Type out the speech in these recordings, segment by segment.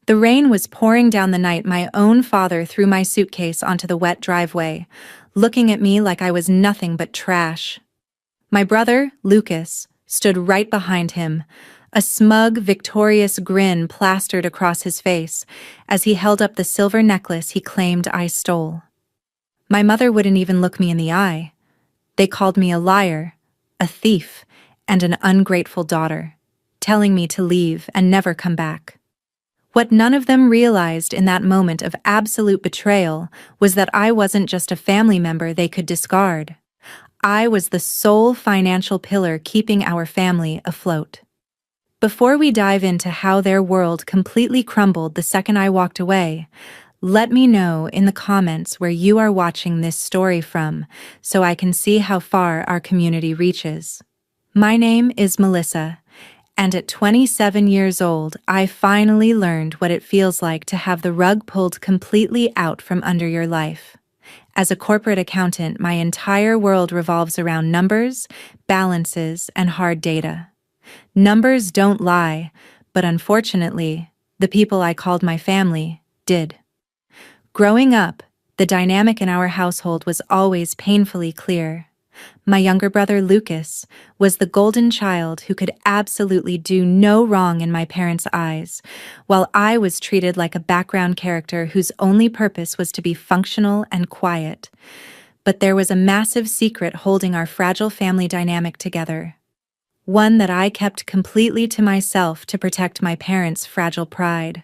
The rain was pouring down the night my own father threw my suitcase onto the wet driveway, looking at me like I was nothing but trash. My brother, Lucas, stood right behind him, a smug, victorious grin plastered across his face as he held up the silver necklace he claimed I stole. My mother wouldn't even look me in the eye. They called me a liar, a thief, and an ungrateful daughter, telling me to leave and never come back. What none of them realized in that moment of absolute betrayal was that I wasn't just a family member they could discard. I was the sole financial pillar keeping our family afloat. Before we dive into how their world completely crumbled the second I walked away, let me know in the comments where you are watching this story from so I can see how far our community reaches. My name is Melissa, and at 27 years old, I finally learned what it feels like to have the rug pulled completely out from under your life. As a corporate accountant, my entire world revolves around numbers, balances, and hard data. Numbers don't lie, but unfortunately, the people I called my family did. Growing up, the dynamic in our household was always painfully clear. My younger brother, Lucas, was the golden child who could absolutely do no wrong in my parents' eyes, while I was treated like a background character whose only purpose was to be functional and quiet. But there was a massive secret holding our fragile family dynamic together. One that I kept completely to myself to protect my parents' fragile pride.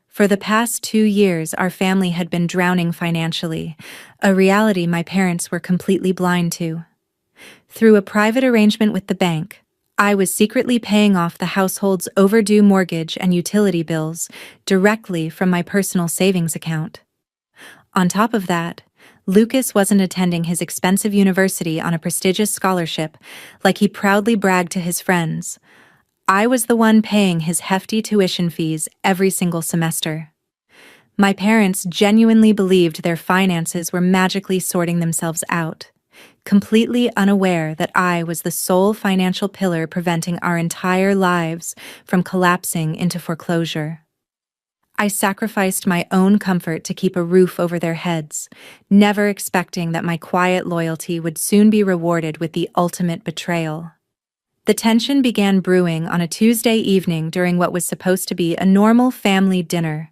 For the past 2 years, our family had been drowning financially, a reality my parents were completely blind to. Through a private arrangement with the bank, I was secretly paying off the household's overdue mortgage and utility bills directly from my personal savings account. On top of that, Lucas wasn't attending his expensive university on a prestigious scholarship like he proudly bragged to his friends. I was the one paying his hefty tuition fees every single semester. My parents genuinely believed their finances were magically sorting themselves out, completely unaware that I was the sole financial pillar preventing our entire lives from collapsing into foreclosure. I sacrificed my own comfort to keep a roof over their heads, never expecting that my quiet loyalty would soon be rewarded with the ultimate betrayal. The tension began brewing on a Tuesday evening during what was supposed to be a normal family dinner.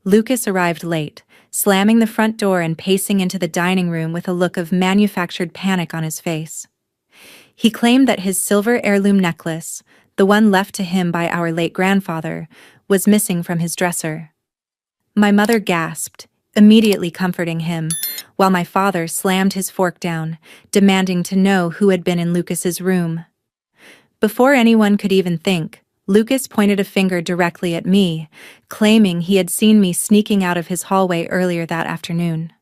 Lucas arrived late, slamming the front door and pacing into the dining room with a look of manufactured panic on his face. He claimed that his silver heirloom necklace, the one left to him by our late grandfather, was missing from his dresser. My mother gasped, immediately comforting him, while my father slammed his fork down, demanding to know who had been in Lucas's room. Before anyone could even think, Lucas pointed a finger directly at me, claiming he had seen me sneaking out of his hallway earlier that afternoon.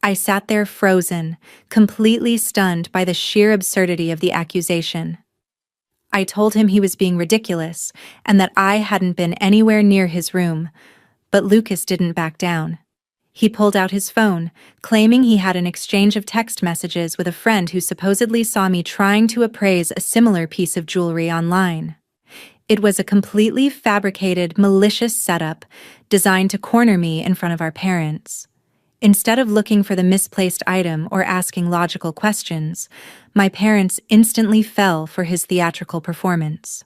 I sat there frozen, completely stunned by the sheer absurdity of the accusation. I told him he was being ridiculous and that I hadn't been anywhere near his room, but Lucas didn't back down. He pulled out his phone, claiming he had an exchange of text messages with a friend who supposedly saw me trying to appraise a similar piece of jewelry online. It was a completely fabricated, malicious setup designed to corner me in front of our parents. Instead of looking for the misplaced item or asking logical questions, my parents instantly fell for his theatrical performance.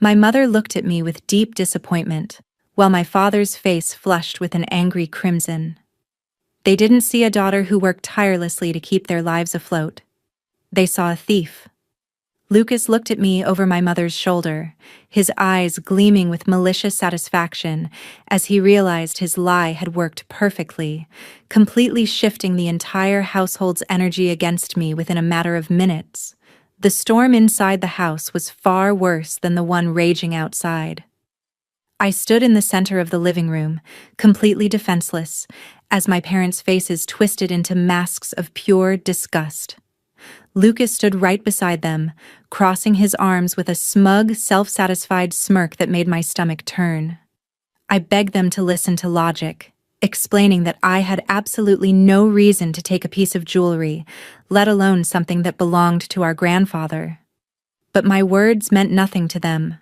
My mother looked at me with deep disappointment, while my father's face flushed with an angry crimson. They didn't see a daughter who worked tirelessly to keep their lives afloat. They saw a thief. Lucas looked at me over my mother's shoulder, his eyes gleaming with malicious satisfaction as he realized his lie had worked perfectly, completely shifting the entire household's energy against me within a matter of minutes. The storm inside the house was far worse than the one raging outside. I stood in the center of the living room, completely defenseless, as my parents' faces twisted into masks of pure disgust. Lucas stood right beside them, crossing his arms with a smug, self-satisfied smirk that made my stomach turn. I begged them to listen to logic, explaining that I had absolutely no reason to take a piece of jewelry, let alone something that belonged to our grandfather. But my words meant nothing to them.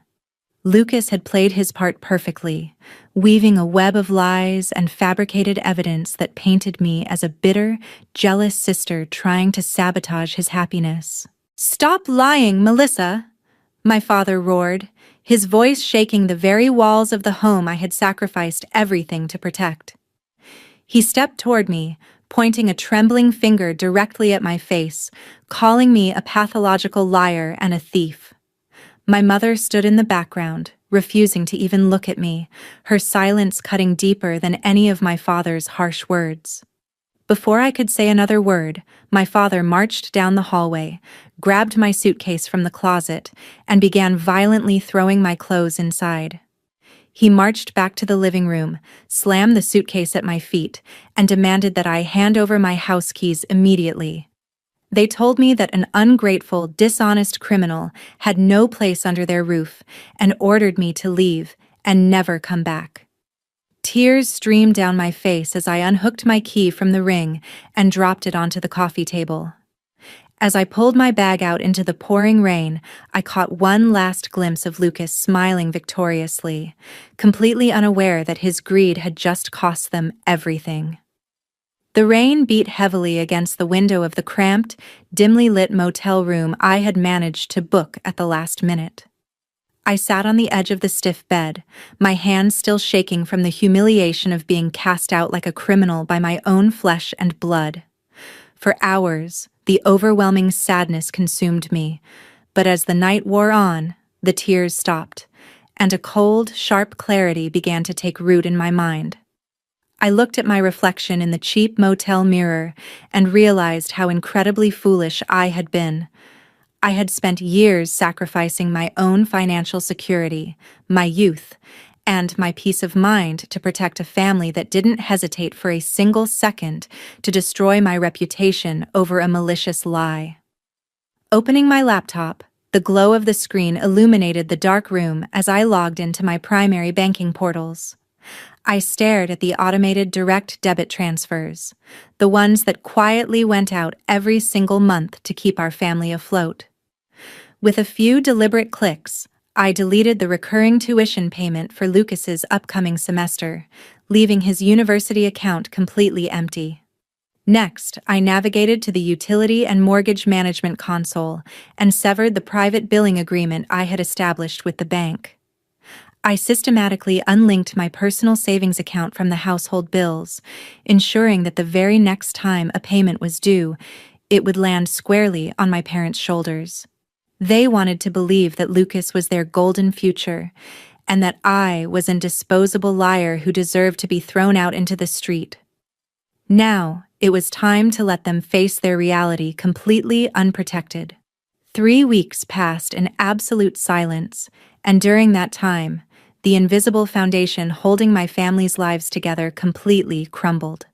Lucas had played his part perfectly, weaving a web of lies and fabricated evidence that painted me as a bitter, jealous sister trying to sabotage his happiness. "Stop lying, Melissa!" my father roared, his voice shaking the very walls of the home I had sacrificed everything to protect. He stepped toward me, pointing a trembling finger directly at my face, calling me a pathological liar and a thief. My mother stood in the background, refusing to even look at me, her silence cutting deeper than any of my father's harsh words. Before I could say another word, my father marched down the hallway, grabbed my suitcase from the closet, and began violently throwing my clothes inside. He marched back to the living room, slammed the suitcase at my feet, and demanded that I hand over my house keys immediately. They told me that an ungrateful, dishonest criminal had no place under their roof and ordered me to leave and never come back. Tears streamed down my face as I unhooked my key from the ring and dropped it onto the coffee table. As I pulled my bag out into the pouring rain, I caught one last glimpse of Lucas smiling victoriously, completely unaware that his greed had just cost them everything. The rain beat heavily against the window of the cramped, dimly lit motel room I had managed to book at the last minute. I sat on the edge of the stiff bed, my hands still shaking from the humiliation of being cast out like a criminal by my own flesh and blood. For hours, the overwhelming sadness consumed me, but as the night wore on, the tears stopped, and a cold, sharp clarity began to take root in my mind. I looked at my reflection in the cheap motel mirror and realized how incredibly foolish I had been. I had spent years sacrificing my own financial security, my youth, and my peace of mind to protect a family that didn't hesitate for a single second to destroy my reputation over a malicious lie. Opening my laptop, the glow of the screen illuminated the dark room as I logged into my primary banking portals. I stared at the automated direct debit transfers, the ones that quietly went out every single month to keep our family afloat. With a few deliberate clicks, I deleted the recurring tuition payment for Lucas's upcoming semester, leaving his university account completely empty. Next, I navigated to the utility and mortgage management console and severed the private billing agreement I had established with the bank. I systematically unlinked my personal savings account from the household bills, ensuring that the very next time a payment was due, it would land squarely on my parents' shoulders. They wanted to believe that Lucas was their golden future, and that I was a disposable liar who deserved to be thrown out into the street. Now, it was time to let them face their reality completely unprotected. 3 weeks passed in absolute silence, and during that time, the invisible foundation holding my family's lives together completely crumbled.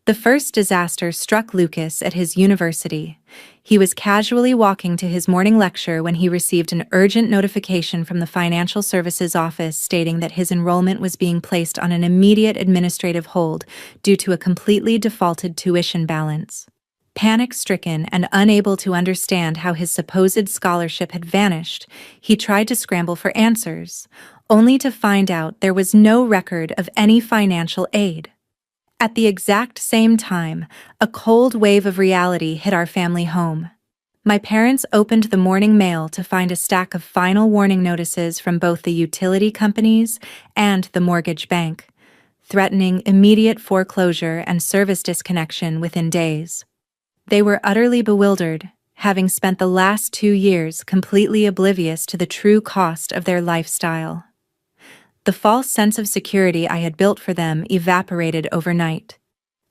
The first disaster struck Lucas at his university. He was casually walking to his morning lecture when he received an urgent notification from the financial services office stating that his enrollment was being placed on an immediate administrative hold due to a completely defaulted tuition balance. Panic-stricken and unable to understand how his supposed scholarship had vanished, he tried to scramble for answers, only to find out there was no record of any financial aid. At the exact same time, a cold wave of reality hit our family home. My parents opened the morning mail to find a stack of final warning notices from both the utility companies and the mortgage bank, threatening immediate foreclosure and service disconnection within days. They were utterly bewildered, having spent the last 2 years completely oblivious to the true cost of their lifestyle. The false sense of security I had built for them evaporated overnight,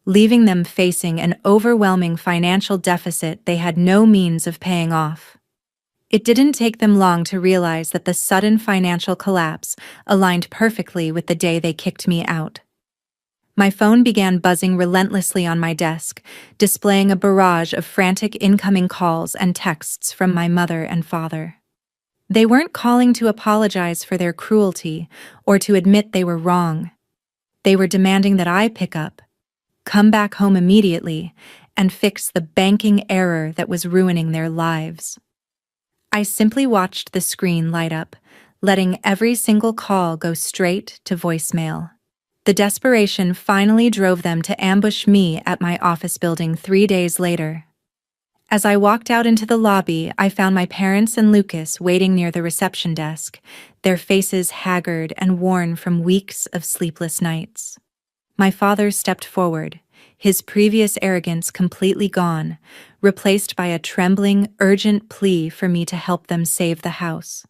leaving them facing an overwhelming financial deficit they had no means of paying off. It didn't take them long to realize that the sudden financial collapse aligned perfectly with the day they kicked me out. My phone began buzzing relentlessly on my desk, displaying a barrage of frantic incoming calls and texts from my mother and father. They weren't calling to apologize for their cruelty or to admit they were wrong. They were demanding that I pick up, come back home immediately, and fix the banking error that was ruining their lives. I simply watched the screen light up, letting every single call go straight to voicemail. The desperation finally drove them to ambush me at my office building 3 days later. As I walked out into the lobby, I found my parents and Lucas waiting near the reception desk, their faces haggard and worn from weeks of sleepless nights. My father stepped forward, his previous arrogance completely gone, replaced by a trembling, urgent plea for me to help them save the house.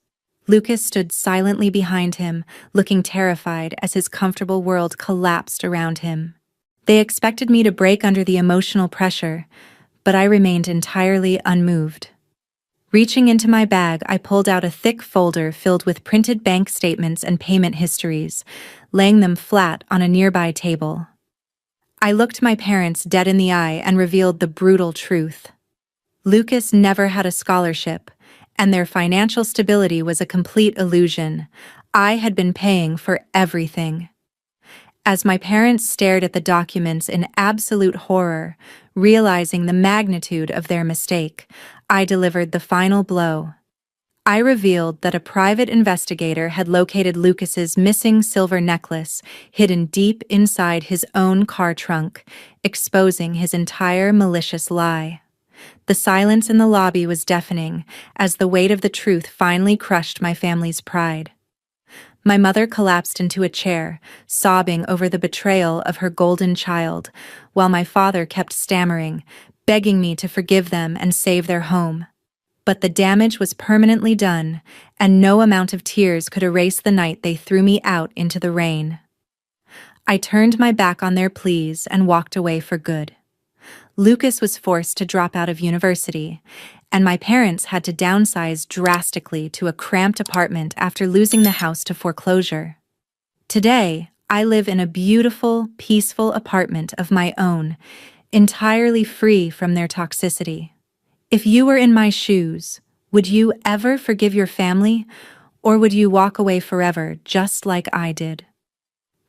Lucas stood silently behind him, looking terrified as his comfortable world collapsed around him. They expected me to break under the emotional pressure, but I remained entirely unmoved. Reaching into my bag, I pulled out a thick folder filled with printed bank statements and payment histories, laying them flat on a nearby table. I looked my parents dead in the eye and revealed the brutal truth. Lucas never had a scholarship, and their financial stability was a complete illusion. I had been paying for everything. As my parents stared at the documents in absolute horror, realizing the magnitude of their mistake, I delivered the final blow. I revealed that a private investigator had located Lucas's missing silver necklace hidden deep inside his own car trunk, exposing his entire malicious lie. The silence in the lobby was deafening, as the weight of the truth finally crushed my family's pride. My mother collapsed into a chair, sobbing over the betrayal of her golden child, while my father kept stammering, begging me to forgive them and save their home. But the damage was permanently done, and no amount of tears could erase the night they threw me out into the rain. I turned my back on their pleas and walked away for good. Lucas was forced to drop out of university, and my parents had to downsize drastically to a cramped apartment after losing the house to foreclosure. Today, I live in a beautiful, peaceful apartment of my own, entirely free from their toxicity. If you were in my shoes, would you ever forgive your family, or would you walk away forever just like I did?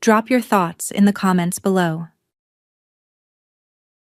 Drop your thoughts in the comments below.